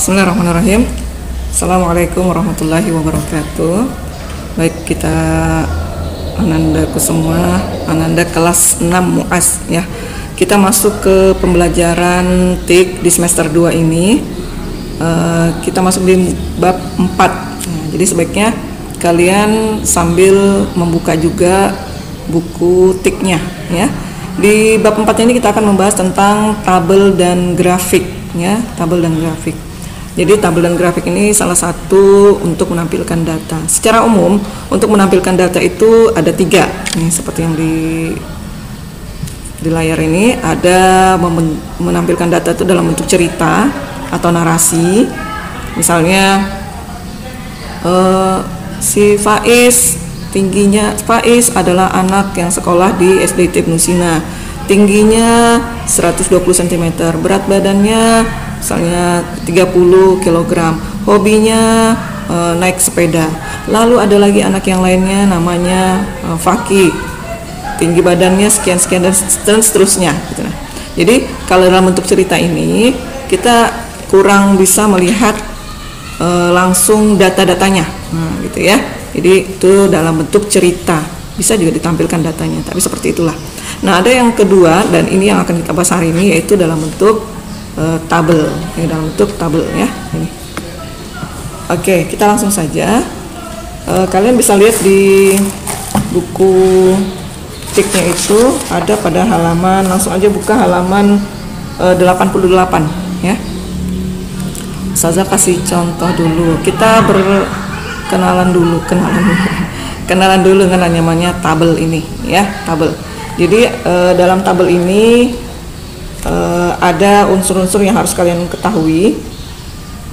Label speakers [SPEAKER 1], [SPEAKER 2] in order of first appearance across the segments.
[SPEAKER 1] Bismillahirrahmanirrahim. Assalamualaikum warahmatullahi wabarakatuh. Baik, kita Ananda Kusuma, Ananda kelas 6 MUAS ya. Kita masuk ke pembelajaran TIK di semester 2 ini. Kita masuk di bab 4. Jadi sebaiknya kalian sambil membuka juga buku TIK-nya ya. Di bab 4 ini kita akan membahas tentang tabel dan grafik ya, tabel dan grafik. Jadi tabel dan grafik ini salah satu untuk menampilkan data. Secara umum untuk menampilkan data itu ada 3. Nih seperti yang di layar ini ada menampilkan data itu dalam bentuk cerita atau narasi. Misalnya si Faiz adalah anak yang sekolah di SD Ibnu Sina. Tingginya 120 cm, berat badannya misalnya 30 kg, hobinya naik sepeda. Lalu ada lagi anak yang lainnya namanya Faki, tinggi badannya sekian-sekian dan seterusnya gitu. Jadi kalau dalam bentuk cerita ini kita kurang bisa melihat langsung data-datanya gitu ya. Jadi itu dalam bentuk cerita, bisa juga ditampilkan datanya, tapi seperti itulah. Nah, ada yang kedua dan ini yang akan kita bahas hari ini, yaitu dalam bentuk tabel. Ini dalam bentuk tabel ya. Ini. Oke, kita langsung saja. Kalian bisa lihat di buku TIK-nya itu ada pada halaman, langsung aja buka halaman 88 ya. Ustazah kasih contoh dulu. Kita berkenalan dulu, kenalan dulu dengan namanya tabel ini ya, tabel. Jadi dalam tabel ini ada unsur-unsur yang harus kalian ketahui.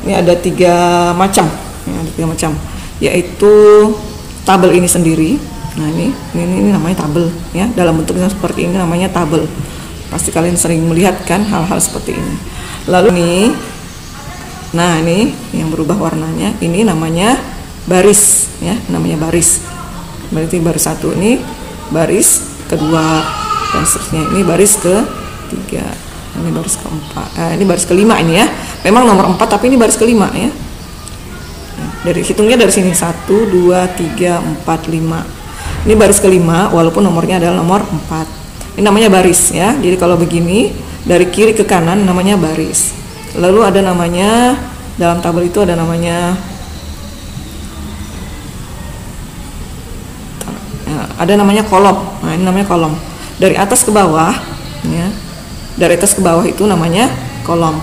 [SPEAKER 1] Ini ada 3 macam, ya, ada 3 macam, yaitu tabel ini sendiri. Nah ini namanya tabel ya, dalam bentuknya seperti ini namanya tabel. Pasti kalian sering melihat kan hal-hal seperti ini. Lalu ini yang berubah warnanya, ini namanya baris ya, namanya baris. Berarti baris 1 ini baris kedua dan seterusnya. Ini baris ke-3, ini baris ke-4, ini baris ke-5 ini ya. Memang nomor 4 tapi ini baris ke-5 ya. Dari hitungnya dari sini 1 2 3 4 5. Ini baris ke-5 walaupun nomornya adalah nomor 4. Ini namanya baris ya. Jadi kalau begini dari kiri ke kanan namanya baris. Lalu ada namanya, dalam tabel itu ada namanya kolom. Nah, ini namanya kolom. Dari atas ke bawah ya. Dari atas ke bawah itu namanya kolom.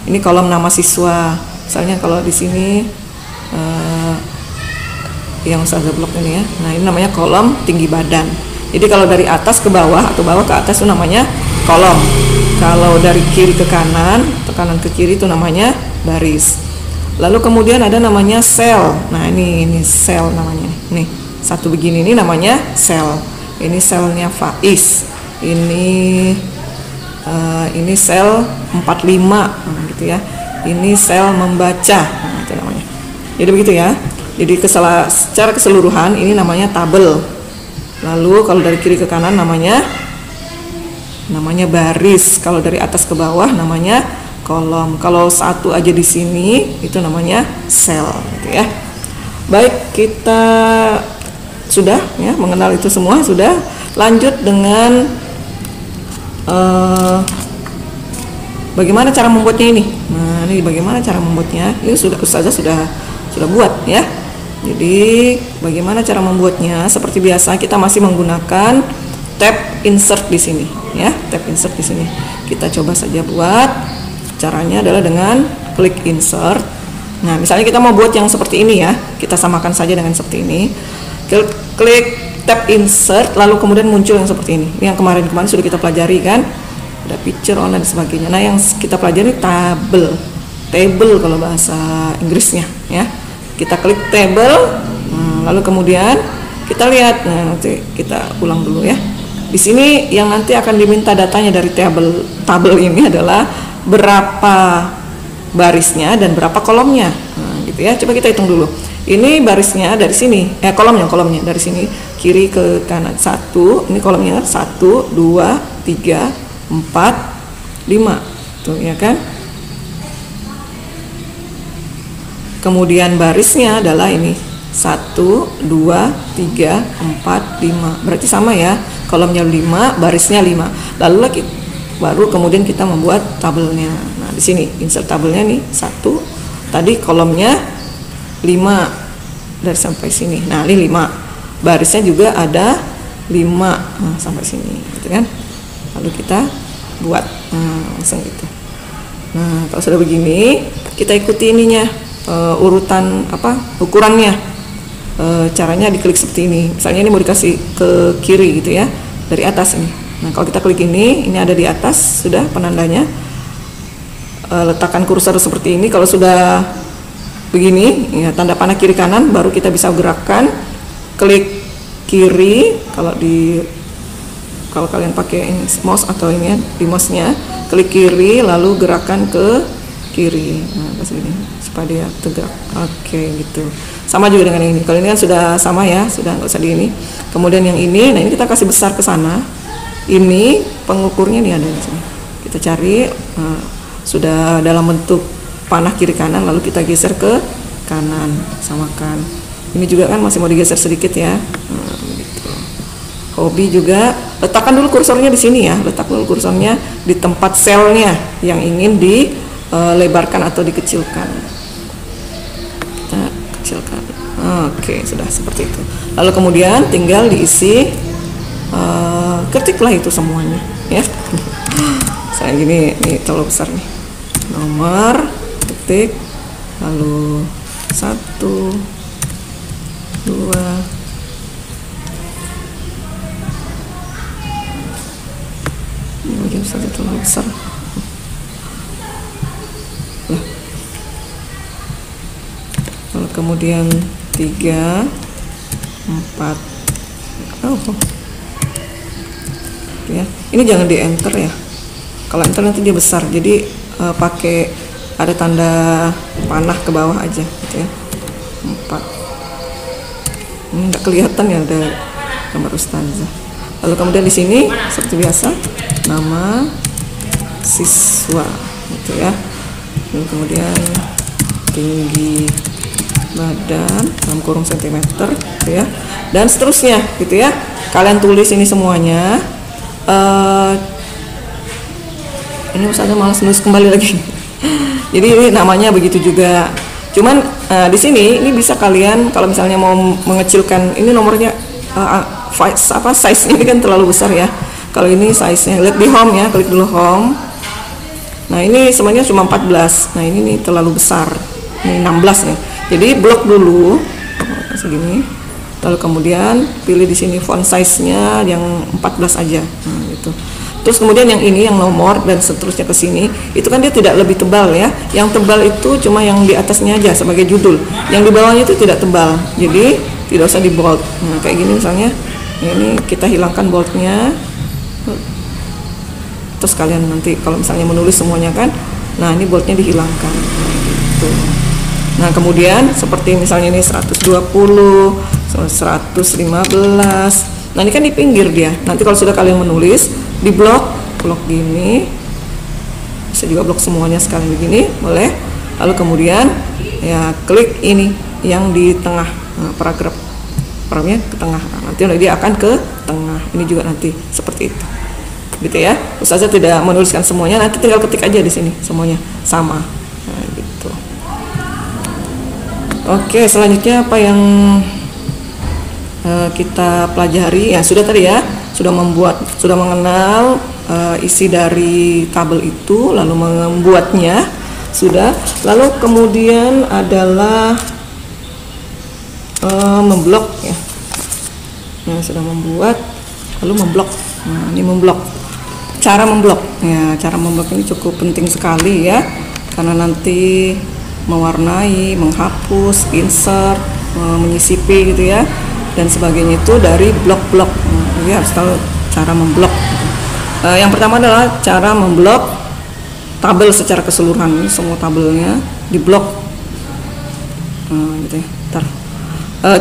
[SPEAKER 1] Ini kolom nama siswa. Misalnya kalau di sini yang Ustazah blok ini ya. Nah, ini namanya kolom tinggi badan. Jadi kalau dari atas ke bawah atau bawah ke atas itu namanya kolom. Kalau dari kiri ke kanan atau kanan ke kiri itu namanya baris. Lalu kemudian ada namanya sel. Nah, ini sel namanya. Nih, satu begini ini namanya sel. Ini selnya Faiz. Ini sel 45 gitu ya. Ini sel membaca. Nah, itu namanya. Jadi begitu ya. Jadi secara keseluruhan ini namanya tabel. Lalu kalau dari kiri ke kanan namanya baris. Kalau dari atas ke bawah namanya kolom. Kalau satu aja di sini itu namanya sel gitu ya. Baik, kita sudah ya mengenal itu semua, sudah. Lanjut dengan bagaimana cara membuatnya ini. Nah, ini bagaimana cara membuatnya. Ini Ustazah sudah buat ya. Jadi bagaimana cara membuatnya? Seperti biasa kita masih menggunakan tab insert di sini ya. Tab insert di sini. Kita coba saja buat. Caranya adalah dengan klik insert. Nah, misalnya kita mau buat yang seperti ini ya. Kita samakan saja dengan seperti ini. Klik tab insert lalu kemudian muncul yang seperti ini. Ini yang kemarin sudah kita pelajari kan, ada picture online dan sebagainya. Nah, yang kita pelajari table kalau bahasa Inggrisnya ya. Kita klik table, lalu kemudian kita lihat. Nah, nanti kita ulang dulu ya. Di sini yang nanti akan diminta datanya dari tabel ini adalah berapa barisnya dan berapa kolomnya. Nah, gitu ya. Coba kita hitung dulu. Ini barisnya dari sini, kolomnya dari sini kiri ke kanan 1. Ini kolomnya 1 2 3 4 5. Tuh ya kan? Kemudian barisnya adalah ini 1, 2, 3, 4, 5. Berarti sama ya, kolomnya 5, barisnya 5. Lalu baru kemudian kita membuat tabelnya. Nah, di sini insert tabelnya nih 1. Tadi kolomnya 5 dari sampai sini. Nah, ini 5. Barisnya juga ada 5 sampai sini, gitu kan? Lalu kita buat langsung gitu. Nah, kalau sudah begini, kita ikuti ininya urutan ukurannya. Caranya diklik seperti ini. Misalnya ini mau dikasih ke kiri gitu ya, dari atas ini. Nah, kalau kita klik ini ada di atas sudah penandanya. Letakkan kursor seperti ini. Kalau sudah begini, ya, tanda panah kiri kanan, baru kita bisa gerakkan. Klik kiri. Kalau kalian pakai ini mouse atau ini ya, di mouse-nya, klik kiri lalu gerakan ke kiri. Nah, ke sini supaya dia tegak. Oke, gitu. Sama juga dengan ini. Kalau ini kan sudah sama ya, sudah nggak usah di ini. Kemudian yang ini, nah ini kita kasih besar ke sana. Ini pengukurnya nih ada di sini. Kita cari sudah dalam bentuk panah kiri kanan, lalu kita geser ke kanan, samakan. Ini juga kan masih mau digeser sedikit ya. Gitu. Hobi juga, letakkan dulu kursornya di sini ya. Letak dulu kursornya di tempat selnya yang ingin dilebarkan atau dikecilkan. Kecilkan. Oke, sudah seperti itu. Lalu kemudian tinggal diisi, ketiklah itu semuanya ya. Saya gini, ini terlalu besar nih. Nomor, ketik, lalu 1, 2, ini bagian satu terlalu besar. Lalu kemudian 3, 4. Ya, ini jangan di enter ya. Kalau enter nanti dia besar. Jadi pakai ada tanda panah ke bawah aja, gitu ya. 4. Ini nggak kelihatan ya, ada gambar ustazah. Lalu kemudian di sini seperti biasa nama siswa, gitu ya. Lalu kemudian tinggi badan dalam kurung sentimeter, gitu ya, dan seterusnya, gitu ya. Kalian tulis ini semuanya. Ini ustazah malas nulis kembali lagi. Jadi ini namanya begitu juga. Cuman di sini ini bisa kalian kalau misalnya mau mengecilkan ini nomornya size ini kan terlalu besar ya. Kalau ini size-nya, lihat di home ya, klik dulu home. Nah, ini semuanya cuma 14. Nah, ini nih terlalu besar. Ini 16 nih. Jadi blok dulu segini. Lalu kemudian pilih di sini font size-nya yang 14 aja. Nah, gitu. Terus kemudian yang ini yang nomor dan seterusnya ke sini, itu kan dia tidak lebih tebal ya. Yang tebal itu cuma yang di atasnya aja sebagai judul. Yang di bawahnya itu tidak tebal. Jadi tidak usah di bold. Nah, kayak gini misalnya. Ini kita hilangkan boldnya. Terus kalian nanti kalau misalnya menulis semuanya kan, nah ini boldnya dihilangkan. Nah, gitu. Nah, kemudian seperti misalnya ini 120, 115. Nah, ini kan di pinggir dia. Nanti kalau sudah kalian menulis di blok gini, bisa juga blok semuanya sekali begini, boleh. Lalu kemudian ya klik ini yang di tengah, paragrafnya ke tengah. Nah, nanti dia akan ke tengah. Ini juga nanti seperti itu, gitu ya. Ustazah tidak menuliskan semuanya, nanti tinggal ketik aja di sini semuanya sama. Nah, gitu. Oke, selanjutnya apa yang kita pelajari? Ya sudah tadi ya, sudah mengenal isi dari tabel itu, lalu membuatnya sudah. Lalu kemudian adalah memblok ya. Nah, sudah membuat, lalu memblok. Nah, ini memblok. Cara memblok. Ya, cara memblok ini cukup penting sekali ya, karena nanti mewarnai, menghapus, insert, menyisipi gitu ya, dan sebagainya itu dari blok-blok. Jadi harus tahu cara memblok. Yang pertama adalah cara memblok tabel secara keseluruhan. Ini semua tabelnya diblok. Gitu ya.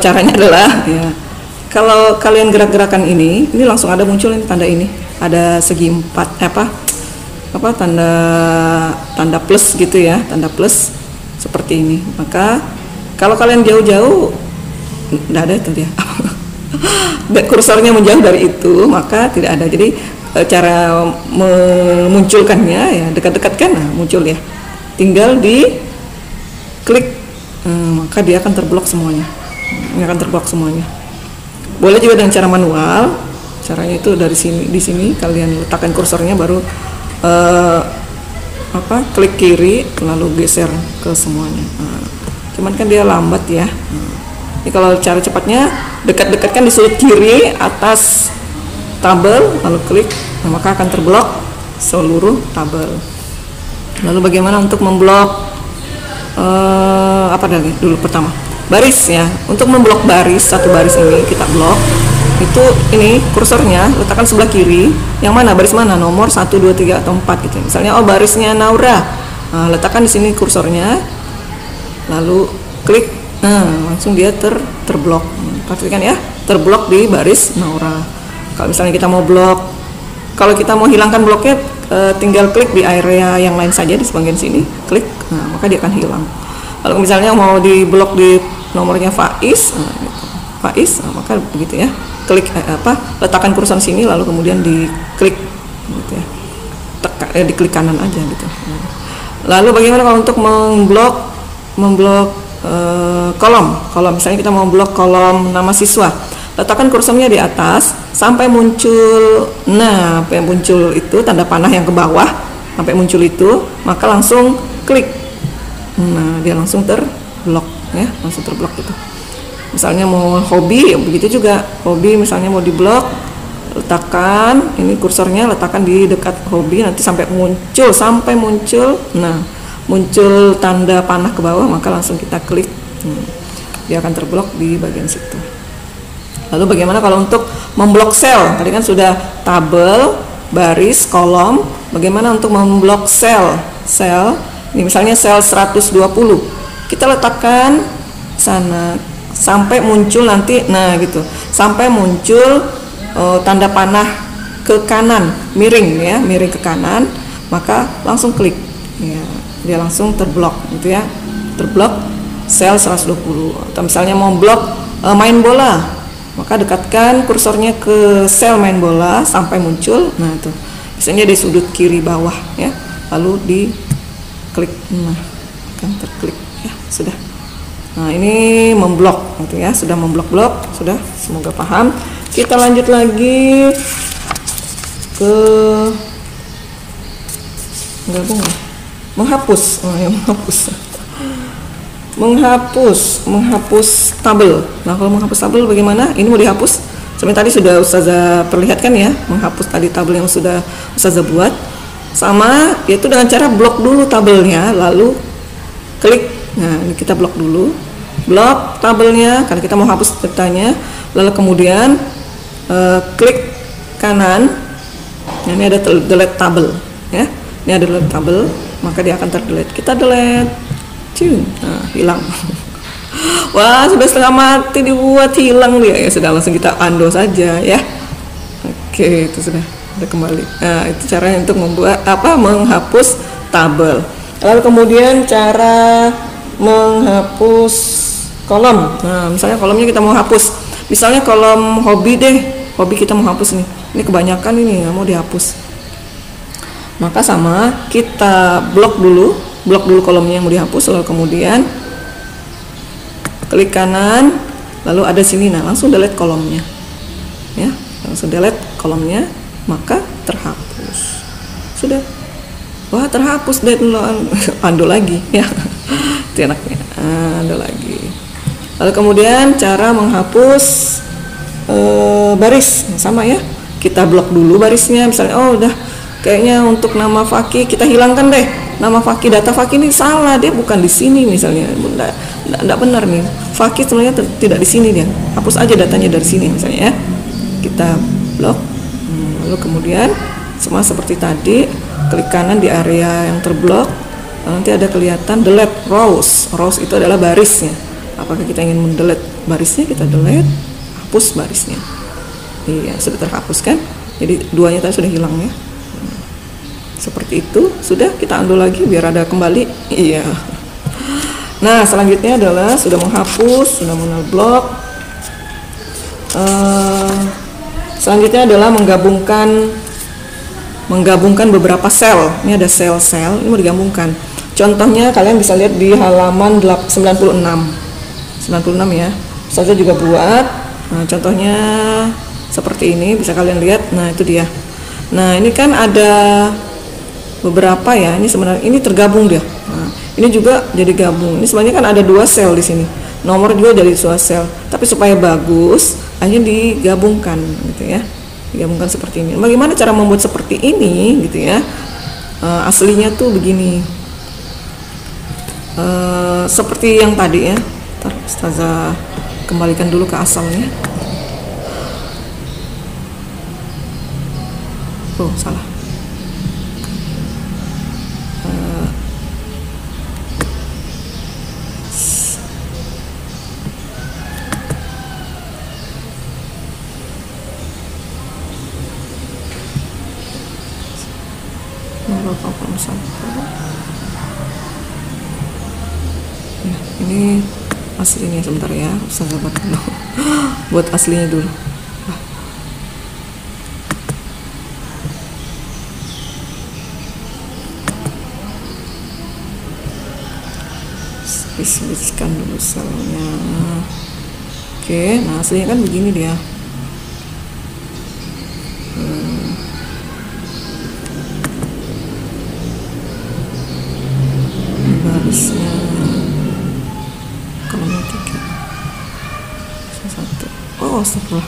[SPEAKER 1] Caranya adalah ya, kalau kalian gerak-gerakan ini langsung ada muncul ini tanda ini, ada segi 4 tanda plus gitu ya, tanda plus seperti ini. Maka kalau kalian jauh-jauh, tidak ada itu dia. Kursornya menjauh dari itu, maka tidak ada. Jadi cara memunculkannya ya dekat-dekatkan, nah, muncul ya. Tinggal di klik, maka dia akan terblok semuanya. Ini akan terblok semuanya. Boleh juga dengan cara manual. Caranya itu dari sini, di sini kalian letakkan kursornya, baru klik kiri lalu geser ke semuanya. Cuman kan dia lambat ya. Ini kalau cara cepatnya, dekat-dekatkan di sudut kiri atas tabel lalu klik, maka akan terblok seluruh tabel. Lalu bagaimana untuk memblok dulu pertama baris ya. Untuk memblok baris, satu baris ini kita blok, itu ini kursornya letakkan sebelah kiri, yang mana baris mana, nomor 1, 2, 3 atau 4 gitu. Misalnya barisnya Naura, letakkan di sini kursornya lalu klik, langsung dia terblok. Perhatikan ya, terblok di baris Naura. Kalau misalnya kita mau blok, kalau kita mau hilangkan bloknya, tinggal klik di area yang lain saja di bagian sini, klik, maka dia akan hilang. Kalau misalnya mau di blok di nomornya Faiz, maka begitu ya, klik letakkan kursor sini lalu kemudian diklik gitu ya, diklik kanan aja gitu. Lalu bagaimana kalau untuk memblok kolom misalnya kita mau blok kolom nama siswa, letakkan kursornya di atas sampai muncul, sampai muncul itu tanda panah yang ke bawah, sampai muncul itu, maka langsung klik, dia langsung terblok ya, langsung terblok gitu. Misalnya mau hobi, begitu juga, hobi misalnya mau diblok, letakkan ini kursornya, letakkan di dekat hobi, nanti sampai muncul, muncul tanda panah ke bawah, maka langsung kita klik, dia akan terblok di bagian situ. Lalu bagaimana kalau untuk memblok sel? Tadi kan sudah tabel, baris, kolom. Bagaimana untuk memblok sel? Ini misalnya sel 120, kita letakkan sana sampai muncul nanti, gitu, sampai muncul tanda panah ke kanan, miring ya, miring ke kanan, maka langsung klik, ya, dia langsung terblok gitu ya, terblok sel 120. Atau misalnya mau blok main bola, maka dekatkan kursornya ke sel main bola sampai muncul, itu biasanya di sudut kiri bawah ya, lalu diklik, akan terklik ya, sudah. Ini memblok gitu ya, sudah memblok, sudah, semoga paham. Kita lanjut lagi ke menghapus. Menghapus tabel. Nah, kalau menghapus tabel bagaimana? Ini mau dihapus. Seperti tadi sudah Ustazah perlihatkan ya, menghapus tadi tabel yang sudah Ustazah buat. Sama, yaitu dengan cara blok dulu tabelnya, lalu klik. Nah, ini kita blok dulu. Blok tabelnya, karena kita mau hapus petanya, lalu kemudian klik kanan. Nah, ini ada delete tabel ya. Ini ada delete tabel, maka dia akan terdelete. Kita delete. Hilang. Wah, sudah setengah mati dibuat, hilang dia ya, sudah langsung kita undo saja ya. Oke, itu sudah kembali. Itu caranya untuk menghapus tabel. Lalu kemudian cara menghapus kolom. Misalnya kolomnya kita mau hapus, misalnya kolom hobi deh, hobi kita mau hapus nih, ini kebanyakan ini nggak mau dihapus, maka sama, kita blok dulu kolomnya yang mau dihapus, lalu kemudian klik kanan, lalu ada sini, langsung delete kolomnya ya, langsung delete kolomnya, maka terhapus, sudah. Wah, terhapus deh, undo lagi ya. Itu enaknya, undo lagi. Lalu kemudian cara menghapus baris, sama ya, kita blok dulu barisnya. Misalnya udah kayaknya untuk nama Faki kita hilangkan deh, nama Faki, data Faki ini salah, dia bukan di sini misalnya, enggak benar nih, Faki sebenarnya tidak di sini, dia hapus aja datanya dari sini misalnya ya, kita blok. Lalu kemudian semua seperti tadi, klik kanan di area yang terblok, nanti ada kelihatan delete rows. Rows itu adalah barisnya. Apakah kita ingin mendelete barisnya, kita delete, hapus barisnya. Iya, sudah terhapus kan? Jadi duanya tadi sudah hilang ya. Seperti itu, sudah, kita undo lagi biar ada kembali. Iya. Nah, selanjutnya adalah sudah menghapus, sudah mengenal blok. Selanjutnya adalah menggabungkan beberapa sel. Ini ada sel-sel, ini mau digabungkan. Contohnya kalian bisa lihat di halaman 96 ya. Saya juga buat. Nah, contohnya seperti ini, bisa kalian lihat. Nah, itu dia. Nah, ini kan ada beberapa ya. Ini sebenarnya ini tergabung dia. Nah, ini juga jadi gabung. Ini sebenarnya kan ada 2 sel di sini. Nomor juga jadi 2 sel. Tapi supaya bagus, hanya digabungkan gitu ya. Digabungkan seperti ini. Bagaimana cara membuat seperti ini gitu ya? Aslinya tuh begini. Seperti yang tadi ya. Ntar Ustazah kembalikan dulu ke asalnya. Oh, salah. Ya, ini aslinya sebentar ya, Ustazah buat dulu. Buat aslinya dulu. Switchkan dulu selnya. Oke, nah aslinya kan begini dia. Barisnya kolomnya 3 1. Oh, salah.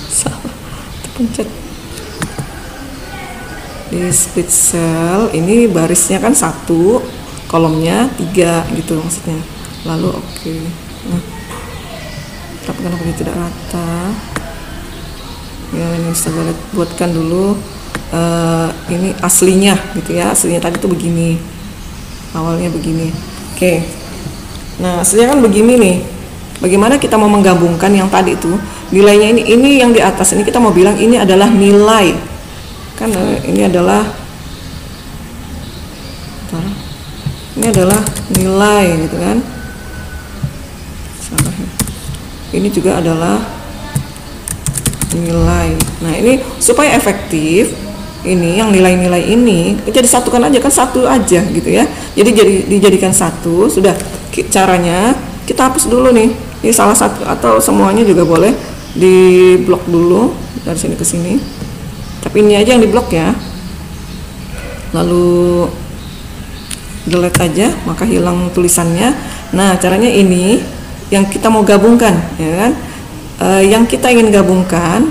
[SPEAKER 1] Salah, terpencet. Di split cell ini barisnya kan 1, kolomnya 3 gitu maksudnya. Lalu oke. Nah, tapi kenapa dia tidak rata ya? Ini bisa buatkan dulu. Ini aslinya gitu ya. Aslinya tadi tuh begini, awalnya begini. Oke. Nah, aslinya kan begini nih. Bagaimana kita mau menggabungkan yang tadi itu nilainya ini yang di atas ini kita mau bilang ini adalah nilai kan. Ini adalah nilai gitu kan. Salah ya. Ini juga adalah nilai. Nah, ini supaya efektif, ini yang nilai-nilai ini jadi satukan aja kan, satu aja gitu ya. Jadi dijadikan satu. Sudah, caranya kita hapus dulu nih. Ini salah satu atau semuanya juga boleh diblok dulu dari sini ke sini. Tapi ini aja yang diblok ya. Lalu delete aja, maka hilang tulisannya. Nah, caranya ini yang kita mau gabungkan ya kan. Yang kita ingin gabungkan,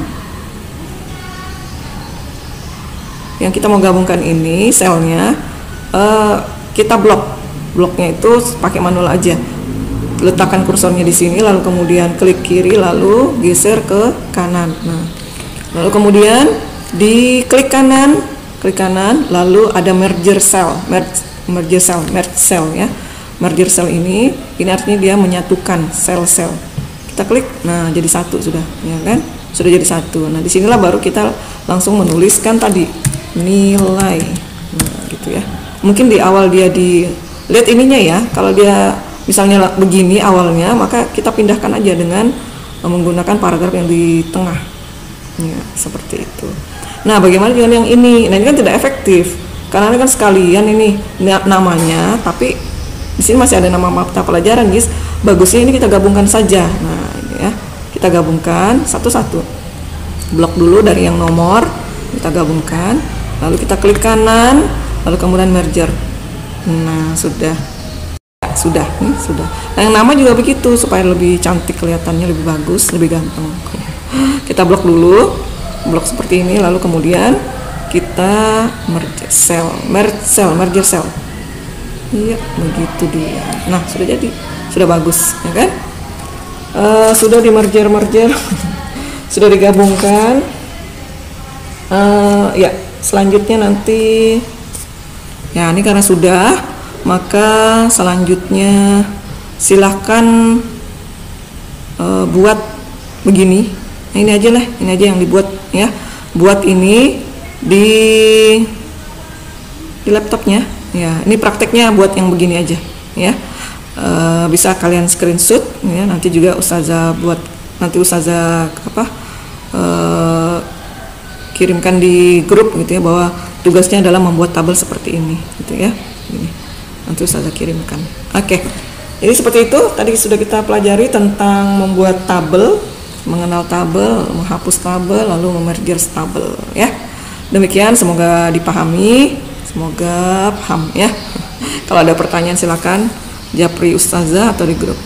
[SPEAKER 1] yang kita mau gabungkan ini selnya, kita bloknya itu pakai manual aja. Letakkan kursornya di sini, lalu kemudian klik kiri, lalu geser ke kanan. Nah, lalu kemudian di klik kanan, lalu ada merge cell ya. Merger cell ini artinya dia menyatukan sel-sel. Kita klik, nah jadi satu sudah, ya kan? Sudah jadi satu. Nah, disinilah baru kita langsung menuliskan tadi nilai, nah, gitu ya. Mungkin di awal dia lihat ininya ya. Kalau dia misalnya begini awalnya, maka kita pindahkan aja dengan menggunakan paragraf yang di tengah, ya, seperti itu. Nah, bagaimana dengan yang ini? Nah, ini kan tidak efektif karena ini kan sekalian ini namanya, tapi di sini masih ada nama mata pelajaran, guys. Bagusnya ini kita gabungkan saja. Nah, ini ya, kita gabungkan satu-satu. Blok dulu dari yang nomor, kita gabungkan, lalu kita klik kanan, lalu kemudian merger. Nah, sudah. Nah, yang nama juga begitu supaya lebih cantik kelihatannya, lebih bagus, lebih gampang. Kita blok dulu, blok seperti ini, lalu kemudian kita merger cell. Iya, begitu dia. Nah, sudah jadi, sudah bagus, ya kan? Sudah di merger, sudah digabungkan. Ya, selanjutnya nanti, ya ini karena sudah. Maka selanjutnya silahkan buat begini. Nah, ini aja yang dibuat ya. Buat ini di laptopnya. Ya, ini prakteknya buat yang begini aja ya. bisa kalian screenshot ya, nanti juga ustazah kirimkan di grup gitu ya, bahwa tugasnya adalah membuat tabel seperti ini gitu ya. Ini nanti ustazah kirimkan. Oke. Jadi seperti itu tadi sudah kita pelajari tentang membuat tabel, mengenal tabel, menghapus tabel, lalu memerger tabel ya. Demikian, semoga dipahami, semoga paham ya. Kalau ada pertanyaan silakan japri ustazah atau di grup.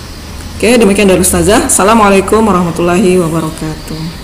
[SPEAKER 1] Oke, demikian dari ustazah. Assalamualaikum warahmatullahi wabarakatuh.